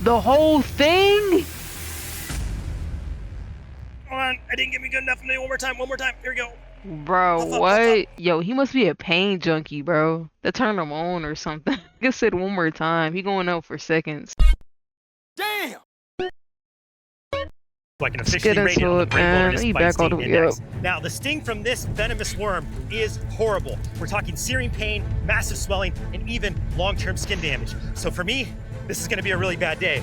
The whole thing? Hold on, I didn't get me good enough. Let me do it one more time. One more time. Here we go. Bro, Puff up, puff what? up. Yo, he must be a pain junkie, bro. That turned him on or something. Just said one more time. He going out for seconds. Damn! So I can Let's officially get rate it into on the it, Brain man. Wilderness Let me Bite back all Sting the way Index. up. Now, the sting from this venomous worm is horrible. We're talking searing pain, massive swelling, and even long-term skin damage. So for me, this is gonna be a really bad day.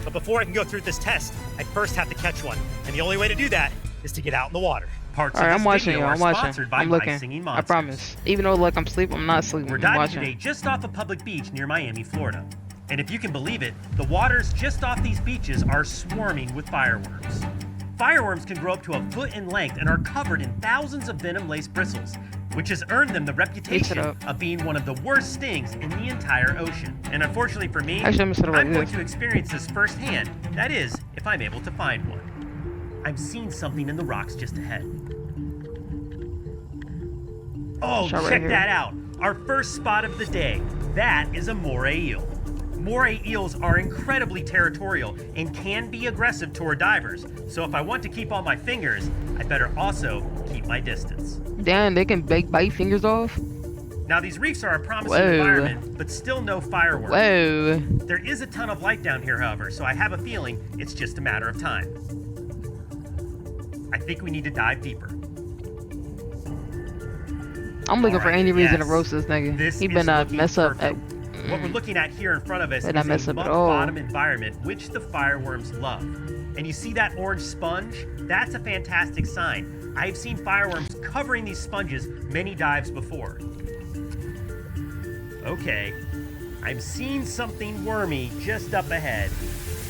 But before I can go through this test, I first have to catch one. And the only way to do that is to get out in the water. Parts Alright, of I'm this watching video you. are I'm watching. sponsored by I'm My looking. Singing I Monsters. promise. Even though like I'm asleep, I'm not sleeping. We're I'm diving watching. today just off a public beach near Miami, Florida. And if you can believe it, the waters just off these beaches are swarming with fireworms. Fireworms can grow up to a foot in length and are covered in thousands of venom-laced bristles, which has earned them the reputation of being one of the worst stings in the entire ocean. And unfortunately for me, Actually, I'm gonna I'm going to experience this firsthand. That is, if I'm able to find one. I'm seeing something in the rocks just ahead. Oh, Shot right check here. that out. Our first spot of the day. That is a moray eel. Moray eels are incredibly territorial and can be aggressive toward divers. So if I want to keep all my fingers, I better also keep my distance. Damn, they can bite fingers off? Now these reefs are a promising Whoa. environment, but still no fireworms. Whoa. There is a ton of light down here, however, so I have a feeling it's just a matter of time. I think we need to dive deeper. I'm looking for any reason to yes. roast this nigga. This He is better not looking mess up at. perfect. What we're looking at here in front of us Better not mess is a up at muck all. bottom environment, which the fireworms love. And you see that orange sponge? That's a fantastic sign. I've seen fireworms covering these sponges many dives before. Okay, I'm seeing something wormy just up ahead.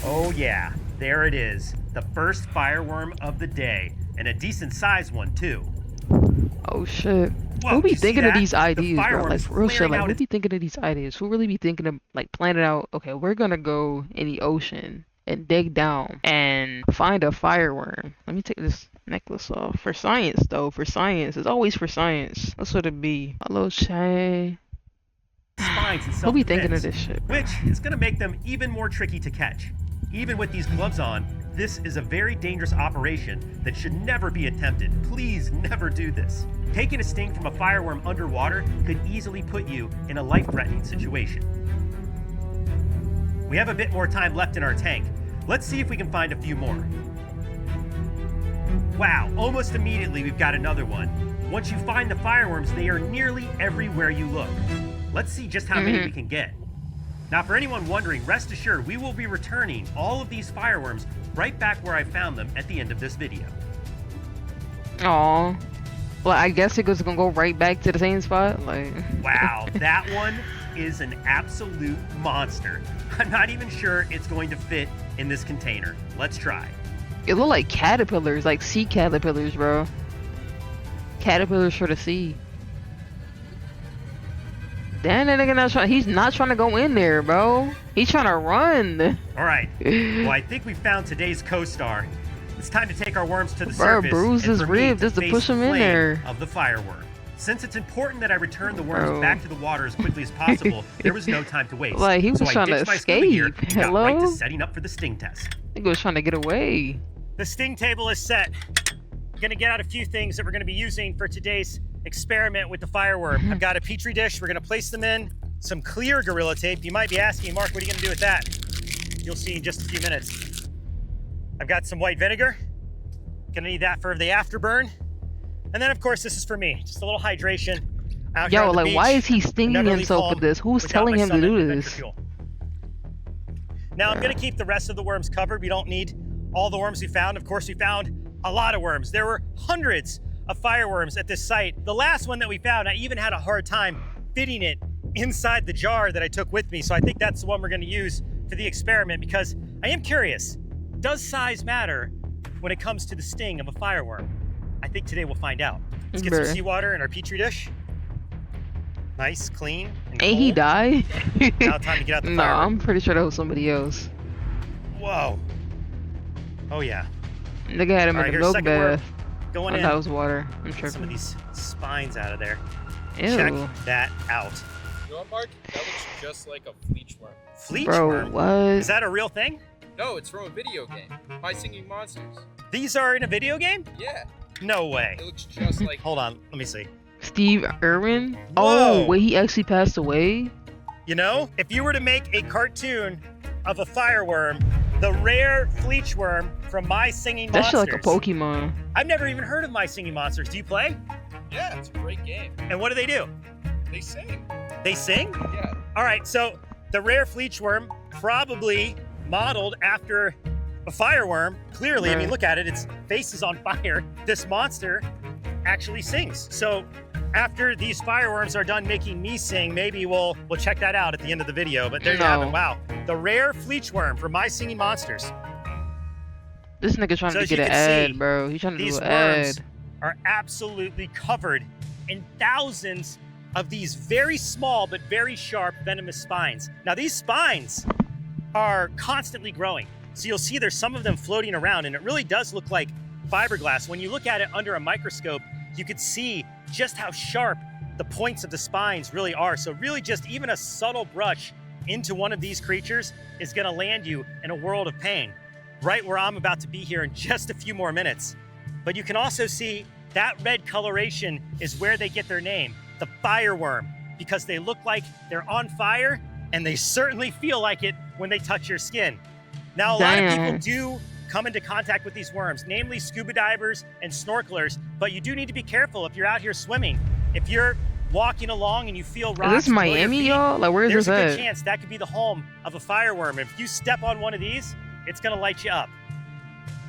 Oh yeah, there it is. The first fireworm of the day, and a decent sized one too. Oh shit. Whoa, Who be you see thinking of that? these The ideas, bro? Like fireworms for real shit. flaring Like out who its- be thinking of these ideas? Who really be thinking of like planning out? Okay, we're gonna go in the ocean and dig down and find a fireworm. Let me take this necklace off. For science though, for science. It's always for science. That's what it be. Hello, Shay. Spines and Who be thinking of self-defense, this shit, bro? which is going to make them even more tricky to catch. Even with these gloves on, this is a very dangerous operation that should never be attempted. Please never do this. Taking a sting from a fireworm underwater could easily put you in a life-threatening situation. We have a bit more time left in our tank. Let's see if we can find a few more. Wow, almost immediately we've got another one. Once you find the fireworms, they are nearly everywhere you look. Let's see just how many we can get. Now, for anyone wondering, rest assured, we will be returning all of these fireworms right back where I found them at the end of this video. Aw. Well, I guess it was gonna go right back to the same spot. Like. Wow, that one is an absolute monster. I'm not even sure it's going to fit in this container. Let's try. It look like caterpillars, like sea caterpillars, bro. Caterpillars for the sea. Damn, that nigga not trying. He's not trying to go in there, bro. He's trying to run. All right. Well, I think we found today's co-star. It's time to take our worms to the Bro, surface. bruise and his for me rib just to face push him the in flame there. Of the fireworm. Since it's important that I return the worms Bro. back to the water as quickly as possible, there was no time to waste. Like, he was so I trying to ditched my scuba gear escape. and got right to Hello? setting up for the sting test. Nigga was trying to get away. The sting table is set. I'm gonna get out a few things that we're gonna be using for today's experiment with the fireworm. I've got a petri dish. We're gonna place them in some clear Gorilla Tape. You might be asking, Mark, what are you gonna do with that? You'll see in just a few minutes. I've got some white vinegar. Gonna need that for the afterburn. And then, of course, this is for me. Just a little hydration. Out here Yo, on the like, why beach. is he stinging Never leave himself home with this? Who's without telling my him to Summit do Adventure this? Fuel. Now, I'm gonna keep the rest of the worms covered. We don't need all the worms we found. Of course, we found a lot of worms. There were hundreds of fireworms at this site. The last one that we found, I even had a hard time fitting it inside the jar that I took with me. So I think that's the one we're gonna use for the experiment because I am curious, does size matter when it comes to the sting of a fireworm? I think today we'll find out. Let's get some Bruh. seawater in our petri dish. Nice, clean, and Ain't he cold. die? Now time to get out the No, fireworm. I'm pretty sure that was somebody else. Whoa. Oh yeah. Nigga had him All in right, a here's milk second worm. bath. Going I in. thought it was water. I'm Get some of tripping. these spines out of there. Ew. Check that out. on, Mark? That looks just like a fleechworm. Bro, Fleechworm? what? Is that a real thing? No, it's from a video game. My Singing Monsters. These are in a video game? Yeah, No way. it looks just like. Hold on, let me see. Steve Irwin? Whoa. Oh, wait, he actually passed away? You know, if you were to make a cartoon of a fireworm, the rare fleechworm from My Singing That Monsters. shit like a Pokemon. I've never even heard of My Singing Monsters. Do you play? Yeah, it's a great game. And what do? They sing. They sing? Yeah. All right, so the rare fleechworm, probably modeled after a fireworm. Clearly, I mean, Right. look at it, its face is on fire. This monster actually sings. So after these fireworms are done making me sing, maybe we'll check that out at the end of the video. But there you have it. No. Wow. The rare fleechworm from My Singing Monsters. This nigga trying So to as get you an can ad, see, bro. He trying to do These an worms ad. are absolutely covered in thousands of these very small but very sharp venomous spines. Now these spines are constantly growing. So you'll see there's some of them floating around, and it really does look like fiberglass. When you look at it under a microscope, you could see just how sharp the points of the spines really are. So really just even a subtle brush into one of these creatures is gonna land you in a world of pain, right where I'm about to be here in just a few more minutes. But you can also see that red coloration is where they get their name, the fireworm, because they look like they're on fire, and they certainly feel like it when they touch your skin. Now, a lot of people Damn. do come into contact with these worms, namely scuba divers and snorkelers, but you do need to be careful if you're out here swimming. If you're walking along and you feel Is rocks this below your Miami, feet, y'all? Like, where is there's this a good at? chance that could be the home of a fireworm. If you step on one of these, it's gonna light you up.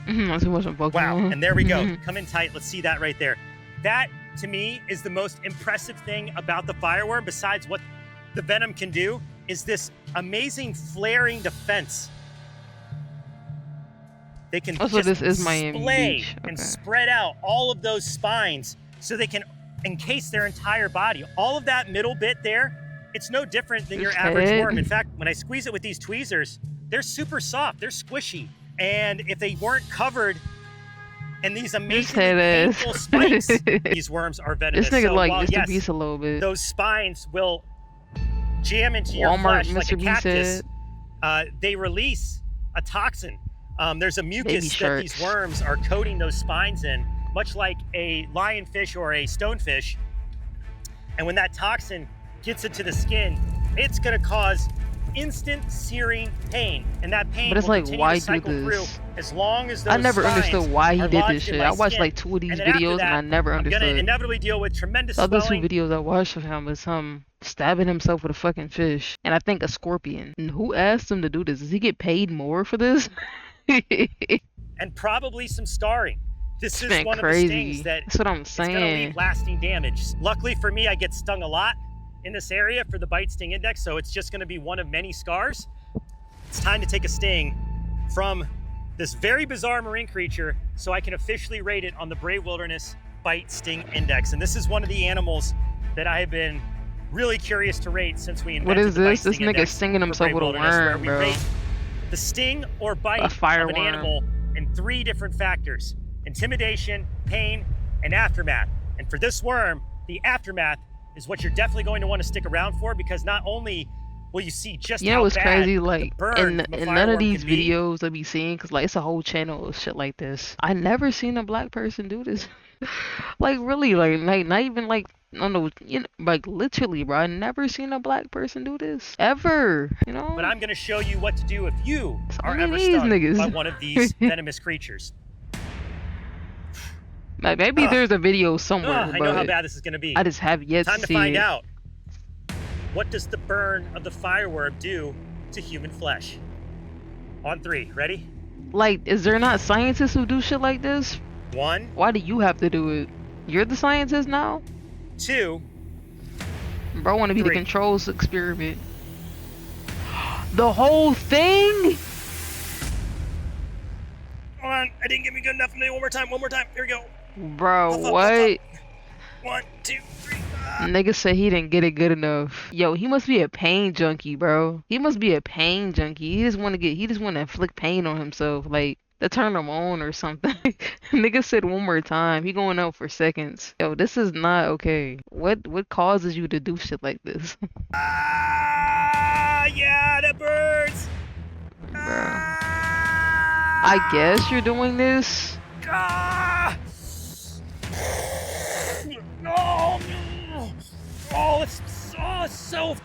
I see what's in Pokemon. Wow, and there we go. Come in tight. Let's see that right there. That, to me, is the most impressive thing about the fireworm, besides what the venom can do, is this amazing flaring defense. They can Also, just this is Miami splay Beach. and Okay. spread out all of those spines so they can encase their entire body. All of that middle bit there, it's no different than your His average head. worm. In fact, when I squeeze it with these tweezers, they're super soft, they're squishy. And if they weren't covered in these amazingly head is. painful spikes, these worms are venomous. This nigga So like while, Mr. yes, Beast a little bit. those spines will jam into your Walmart flesh like Mr. a Beast cactus. said. They release a toxin. There's a Baby mucus that these sharks. worms are coating those spines in, much like a lionfish or a stonefish. And when that toxin gets into the skin, it's going to cause instant searing pain, and that pain But it's will like, continue why to do cycle through this? as long as those I never spines understood why he are did lodged this in shit. my I watched skin. like 2 of these And then after videos and that, I never I'm gonna understood. inevitably deal with tremendous The other 2 swelling. videos I watched of him was him stabbing himself with a fucking fish. And I think a scorpion. And who asked him to do this? Does he get paid more for this? And probably some scarring. This is Been one of the crazy. stings that That's what I'm it's gonna saying. leave lasting damage. Luckily for me, I get stung a lot in this area for the bite sting index, so it's just gonna be one of many scars. It's time to take a sting from this very bizarre marine creature so I can officially rate it on the Brave Wilderness Bite Sting Index. And this is one of the animals that I have been really curious to rate since we What invented is the Bite this? This Sting nigga Index stinging for himself Brave with a Wilderness, where worm, we bro. rate the sting or bite A of fireworm. an animal in 3 different factors: intimidation, pain, and aftermath. And for this worm, the aftermath is what you're definitely going to want to stick around for, because not only will you see just You know how what's bad crazy? the Like, burn in from a none of fireworm these can be. videos I be seeing, cause like it's a whole channel of shit like this. I never seen a black person do this. Like really, like not even like I don't know, you know, like literally, bro. I never seen a black person do this ever. You know. But I'm going to show you what to do if you are Only ever these stung niggas. by one of these venomous creatures. Like, maybe Ugh. there's a video somewhere, I know how but bad this is going to be. I just have yet Time to to see find it. out. What does the burn of the fireworm do to human flesh? On 3, ready? Like, is there not scientists who do shit like this? 1, Why do you have to do it? You're the scientist now? 2, Bro, want to be the 3. controls experiment. The whole thing? Hold on, I didn't get me good enough. One more time. Here we go. Bro, Puff up, what? 1, 2, 3. Nigga said he didn't get it good enough. Yo, he must be a pain junkie, bro. He must be a pain junkie. He just want to inflict pain on himself. Like, to turn them on or something. Nigga said one more time. He going out for seconds. Yo, this is not okay. What causes you to do shit like this? Ah, yeah, the birds. Bro. I guess you're doing this. Ah! No! Oh, it's so.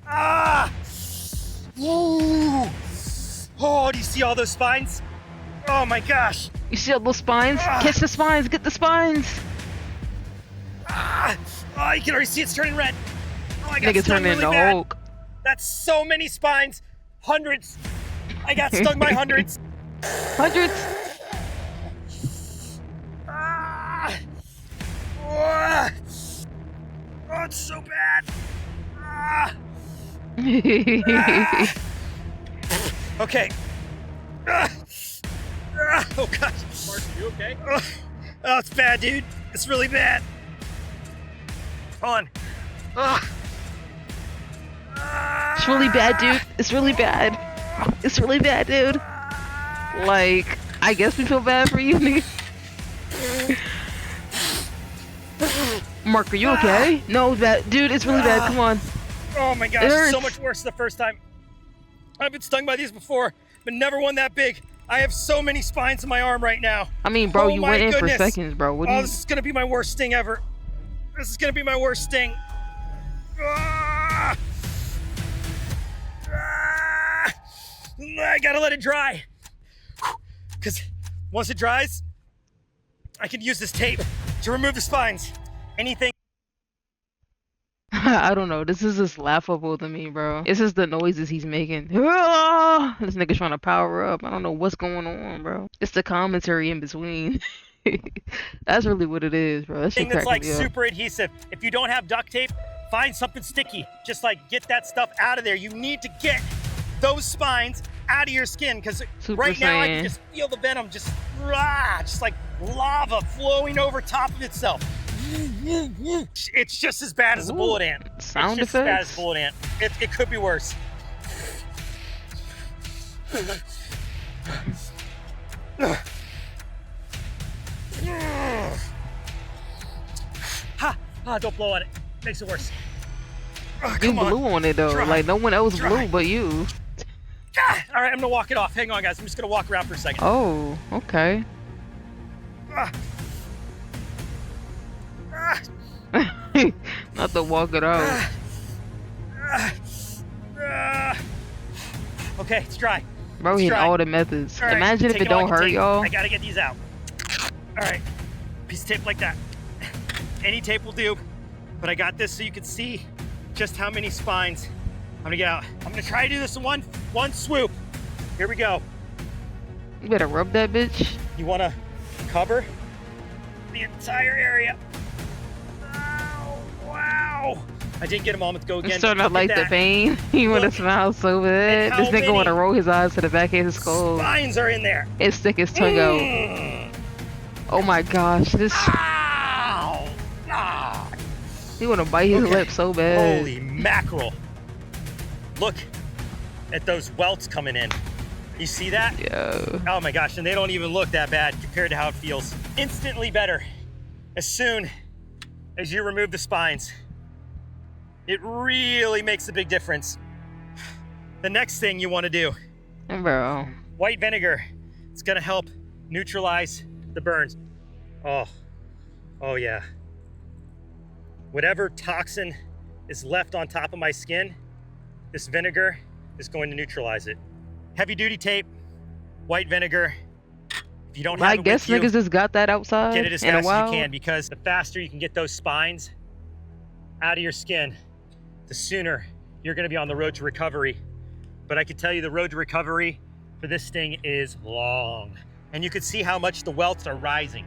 Ah! Ooh! Oh, do you see all those spines? Oh my gosh! You see all those spines? Catch the spines. Get the spines. Ah! Oh, you can already see it's turning red. Oh, I got Nigga stung turning really into bad. Hulk. That's so many spines. Hundreds. I got stung by hundreds. Hundreds. Ah! Oh, it's so bad. Ah! Ah! Okay. Ah! Ah! Oh gosh. Mark, are you okay? Oh, it's bad, dude. It's really bad. Hold on. Ah! It's really bad, dude. It's really bad. It's really bad, dude. Like, I guess we feel bad for you, nigga. Mark, are you okay? No, that dude, it's really bad. Come on. Oh my gosh, It it's hurts. so much worse the first time. I've been stung by these before, but never one that big. I have so many spines in my arm right now. I mean, bro, Oh you my went in goodness. for seconds, bro. What do Oh, you? this is gonna be my worst sting ever. This is gonna be my worst sting. Ah! Ah! I gotta let it dry. Because once it dries, I can use this tape to remove the spines. Anything. I don't know. This is just laughable to me, bro. It's just the noises he's making. Ah! This nigga trying to power up. I don't know what's going on, bro. It's the commentary in between. That's really what it is, bro. That shit Thing that's cracking like me up. super adhesive. If you don't have duct tape, find something sticky. Just like get that stuff out of there. You need to get those spines out of your skin because Super right now I can Saiyan. just feel the venom just like lava flowing over top of itself. It's just as bad as a bullet ant. Sound it's just as bad as effects? a bullet ant. It could be worse. Don't blow on it. Makes it worse. Oh, You come on. blew on it though. Dry. Like no one else Dry. blew but you. All right, I'm gonna walk it off. Hang on, guys. I'm just gonna walk around for a second. Oh, okay. Ah. Ah. Not to walk it out. Okay, it's dry. Bro, It's he had dry. all the methods. All right, Imagine if take it all I don't can hurt take. y'all. I gotta get these out. All right, piece of tape like that. Any tape will do, but I got this so you can see just how many spines I'm gonna get out. I'm gonna try to do this in one swoop. Here we go. You better rub that bitch. You wanna cover the entire area. Oh, wow. I didn't get a moment to go again. I'm starting to Look at like the that. pain. He wanna Look smile so bad. at This how nigga wanna many roll his eyes to the back of his skull. Spines are in there. And stick his tongue out. Mm. Oh my gosh, this. Ow! Ah. He wanna bite his Okay. lip so bad. Holy mackerel. Look at those welts coming in. You see that? Yo. Oh my gosh, and they don't even look that bad compared to how it feels. Instantly better as soon as you remove the spines. It really makes a big difference. The next thing you want to do, Bro. white vinegar. It's gonna help neutralize the burns. Oh yeah. Whatever toxin is left on top of my skin, this vinegar is going to neutralize it. Heavy duty tape, white vinegar. If you don't have I it guess with you, niggas just got that outside get it as in a fast as while. you can, because the faster you can get those spines out of your skin, the sooner you're gonna be on the road to recovery. But I can tell you the road to recovery for this thing is long. And you can see how much the welts are rising.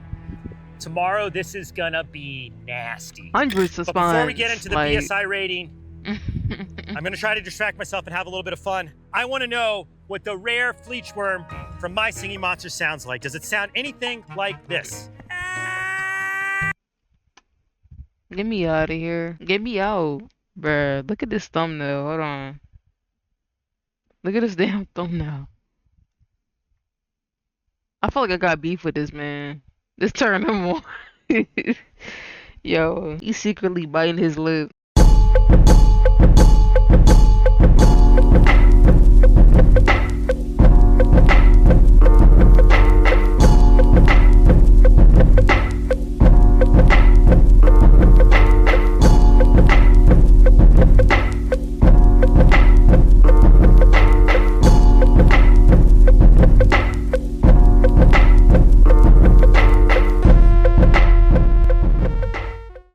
Tomorrow, this is gonna be nasty. Hundreds of But spines. before we get into the like... BSI rating, I'm gonna try to distract myself and have a little bit of fun. I wanna know what the rare fleechworm from My Singing Monster sounds like. Does it sound anything like this? Get me out of here. Get me out. Bruh, look at this thumbnail. Hold on. Look at this damn thumbnail. I feel like I got beef with this man. This turn him on. Yo, he's secretly biting his lip.